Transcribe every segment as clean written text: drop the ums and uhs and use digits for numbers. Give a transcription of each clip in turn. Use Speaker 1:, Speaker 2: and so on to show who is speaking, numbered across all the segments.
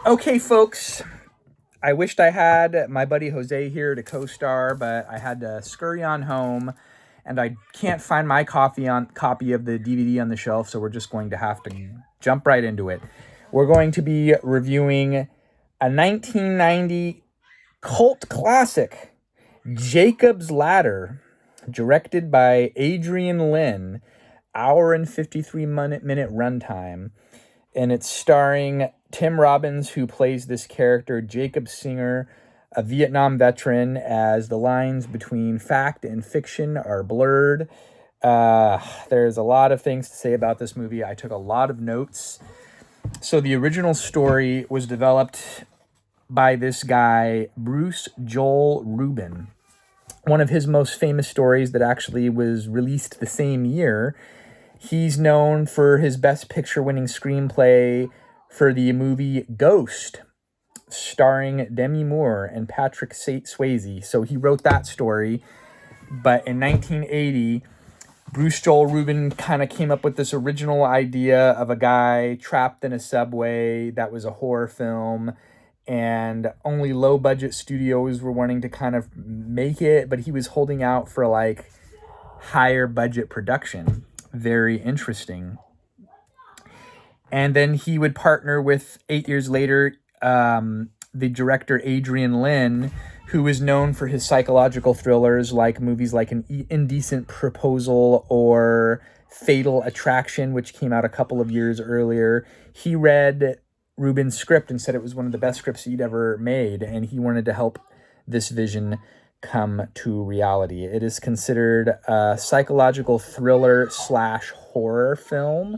Speaker 1: Okay, folks, I wished I had my buddy Jose here to co-star, but I had to scurry on home, and I can't find my copy of the DVD on the shelf, so we're just going to have to jump right into it. We're going to be reviewing a 1990 cult classic, Jacob's Ladder, directed by Adrian Lyne, hour and 53-minute runtime. And it's starring Tim Robbins, who plays this character, Jacob Singer, a Vietnam veteran, as the lines between fact and fiction are blurred. There's a lot of things to say about this movie. I took a lot of notes. So the original story was developed by this guy, Bruce Joel Rubin. One of his most famous stories that actually was released the same year. He's known for his Best Picture-winning screenplay for the movie Ghost, starring Demi Moore and Patrick Swayze. So he wrote that story. But in 1980, Bruce Joel Rubin kind of came up with this original idea of a guy trapped in a subway that was a horror film, and only low-budget studios were wanting to kind of make it, but he was holding out for like higher-budget production. Very interesting. And then he would partner with, 8 years later, the director Adrian Lyne, who is known for his psychological thrillers like movies like An Indecent Proposal or Fatal Attraction, which came out a couple of years earlier. He read Rubin's script and said it was one of the best scripts he'd ever made, and he wanted to help this vision come to reality. It is considered a psychological thriller / horror film.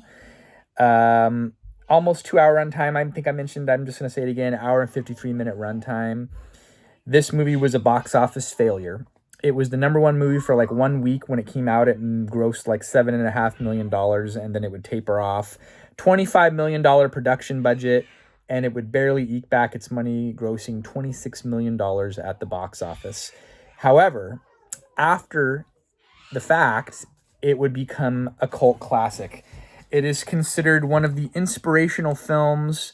Speaker 1: Almost 2-hour runtime. I think I mentioned, I'm just going to say it again, hour and 53-minute runtime. This movie was a box office failure. It was the number one movie for like 1 week. When it came out, it grossed like $7.5 million, and then it would taper off. $25 million production budget, and it would barely eke back its money, grossing $26 million at the box office. However, after the fact, it would become a cult classic. It is considered one of the inspirational films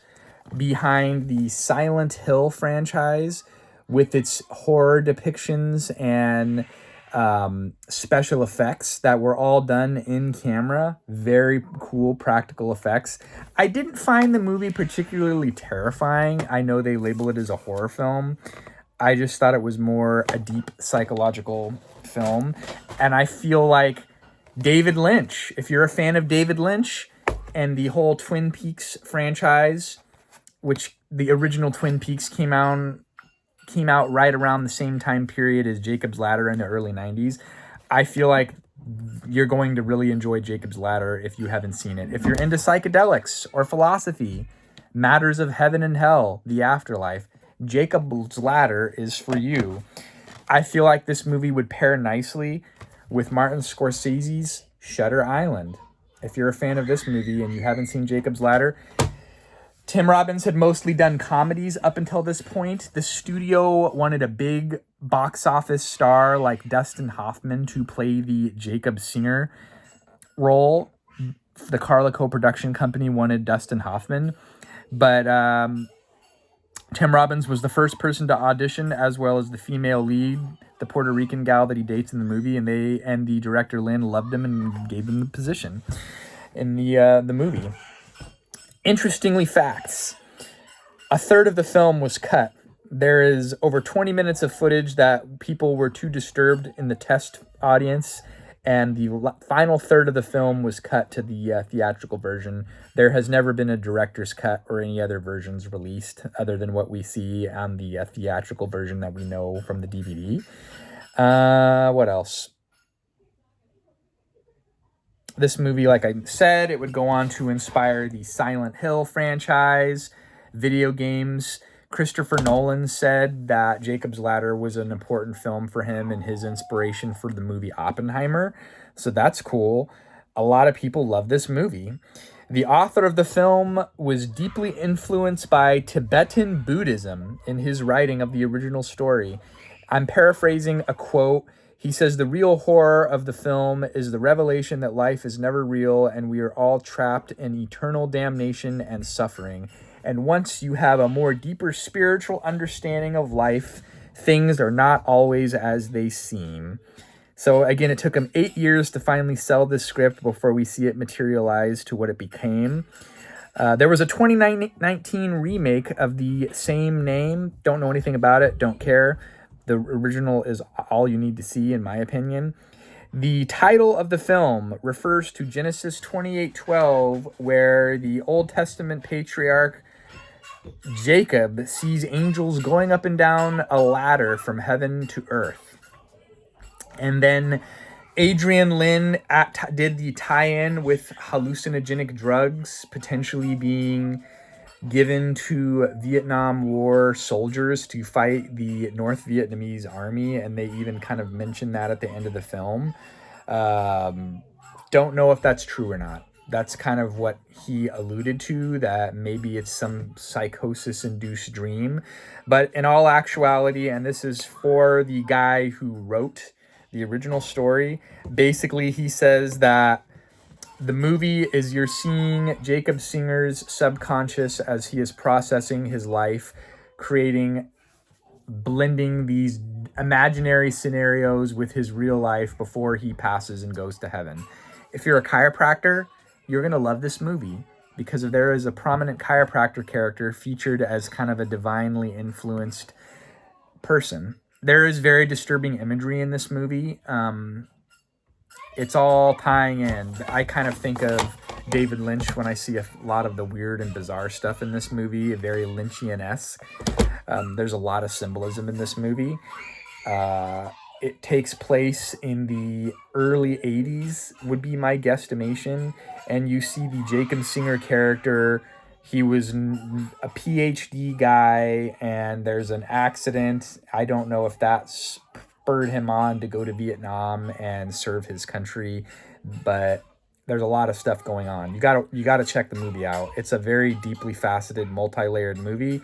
Speaker 1: behind the Silent Hill franchise, with its horror depictions and special effects that were all done in camera. Very cool practical effects. I didn't find the movie particularly terrifying. I know they label it as a horror film. I just thought it was more a deep psychological film. And I feel like David Lynch, if you're a fan of David Lynch and the whole Twin Peaks franchise, which the original Twin Peaks came out right around the same time period as Jacob's Ladder in the early 90s. I feel like you're going to really enjoy Jacob's Ladder if you haven't seen it. If you're into psychedelics or philosophy, matters of heaven and hell, the afterlife, Jacob's Ladder is for you. I feel like this movie would pair nicely with Martin Scorsese's Shutter Island. If you're a fan of this movie and you haven't seen Jacob's Ladder, Tim Robbins had mostly done comedies up until this point. The studio wanted a big box office star like Dustin Hoffman to play the Jacob Singer role. The Carlico production company wanted Dustin Hoffman, but Tim Robbins was the first person to audition, as well as the female lead, the Puerto Rican gal that he dates in the movie, and the director Lynn loved him and gave him the position in the movie. Interestingly, facts. A third of the film was cut. There is over 20 minutes of footage that people were too disturbed in the test audience, and the final third of the film was cut to the theatrical version. There has never been a director's cut or any other versions released other than what we see on the theatrical version that we know from the DVD. What else? This movie, like I said, it would go on to inspire the Silent Hill franchise, video games. Christopher Nolan said that Jacob's Ladder was an important film for him and his inspiration for the movie Oppenheimer. So that's cool. A lot of people love this movie. The author of the film was deeply influenced by Tibetan Buddhism in his writing of the original story. I'm paraphrasing a quote. He says, "The real horror of the film is the revelation that life is never real and we are all trapped in eternal damnation and suffering. And once you have a more deeper spiritual understanding of life, things are not always as they seem. So again, it took him 8 years to finally sell this script before we see it materialize to what it became. There was a 2019 remake of the same name. Don't know anything about it. Don't care. The original is all you need to see, in my opinion. The title of the film refers to Genesis 28:12, where the Old Testament patriarch Jacob sees angels going up and down a ladder from heaven to earth. And then Adrian Lyne did the tie-in with hallucinogenic drugs potentially being given to Vietnam War soldiers to fight the North Vietnamese army, and they even kind of mentioned that at the end of the film. Don't know if that's true or not. That's kind of what he alluded to, that maybe it's some psychosis-induced dream. But in all actuality, and this is for the guy who wrote the original story, basically he says that the movie is you're seeing Jacob Singer's subconscious as he is processing his life, blending these imaginary scenarios with his real life before he passes and goes to heaven. If you're a chiropractor, you're going to love this movie because there is a prominent chiropractor character featured as kind of a divinely influenced person. There is very disturbing imagery in this movie. It's all tying in. I kind of think of David Lynch when I see a lot of the weird and bizarre stuff in this movie, very Lynchian-esque. There's a lot of symbolism in this movie. It takes place in the early 80s, would be my guesstimation. And you see the Jacob Singer character. He was a PhD guy, and there's an accident. I don't know if that spurred him on to go to Vietnam and serve his country, but there's a lot of stuff going on. You gotta check the movie out. It's a very deeply faceted, multi-layered movie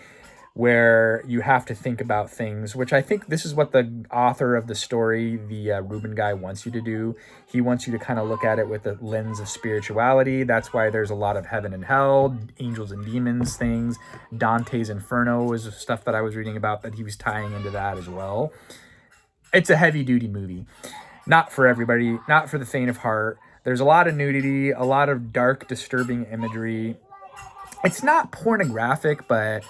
Speaker 1: where you have to think about things, which I think this is what the author of the story, the Reuben guy, wants you to do. He wants you to kind of look at it with a lens of spirituality. That's why there's a lot of heaven and hell, angels and demons things. Dante's Inferno is stuff that I was reading about that he was tying into that as well. It's a heavy-duty movie. Not for everybody, not for the faint of heart. There's a lot of nudity, a lot of dark, disturbing imagery. It's not pornographic, but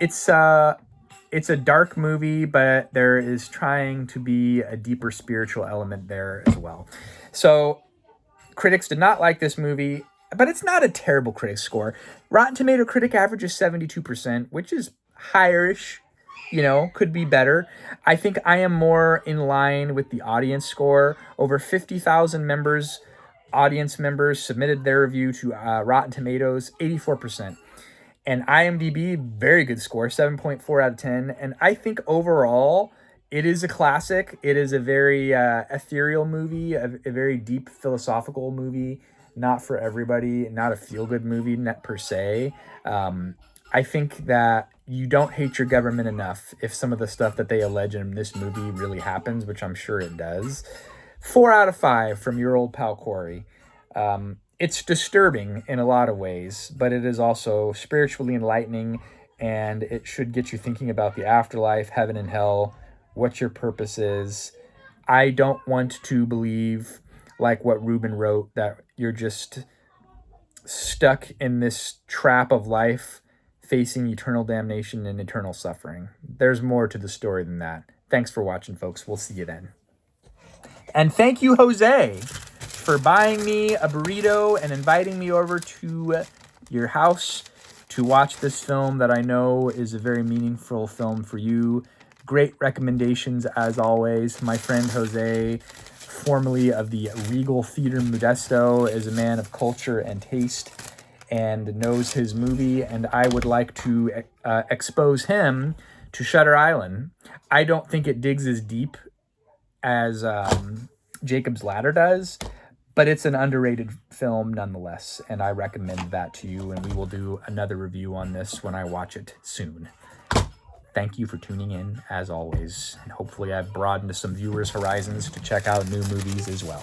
Speaker 1: it's a dark movie, but there is trying to be a deeper spiritual element there as well. So critics did not like this movie, but it's not a terrible critic score. Rotten Tomato critic average is 72%, which is higher-ish. Could be better. I think I am more in line with the audience score. Over 50,000 audience members submitted their review to Rotten Tomatoes, 84%. And IMDb, very good score, 7.4 out of 10. And I think overall, it is a classic. It is a very ethereal movie, a very deep philosophical movie. Not for everybody, not a feel-good movie, not per se. I think that you don't hate your government enough if some of the stuff that they allege in this movie really happens, which I'm sure it does. 4 out of 5 from your old pal Corey. It's disturbing in a lot of ways, but it is also spiritually enlightening, and it should get you thinking about the afterlife, heaven and hell, what your purpose is. I don't want to believe, like what Reuben wrote, that you're just stuck in this trap of life, facing eternal damnation and eternal suffering. There's more to the story than that. Thanks for watching, folks. We'll see you then. And thank you, Jose, for buying me a burrito and inviting me over to your house to watch this film that I know is a very meaningful film for you. Great recommendations, as always. My friend Jose, formerly of the Regal Theater Modesto, is a man of culture and taste and knows his movie, and I would like to expose him to Shutter Island. I don't think it digs as deep as Jacob's Ladder does, but it's an underrated film nonetheless, and I recommend that to you, and we will do another review on this when I watch it soon. Thank you for tuning in, as always, and hopefully I've broadened some viewers' horizons to check out new movies as well.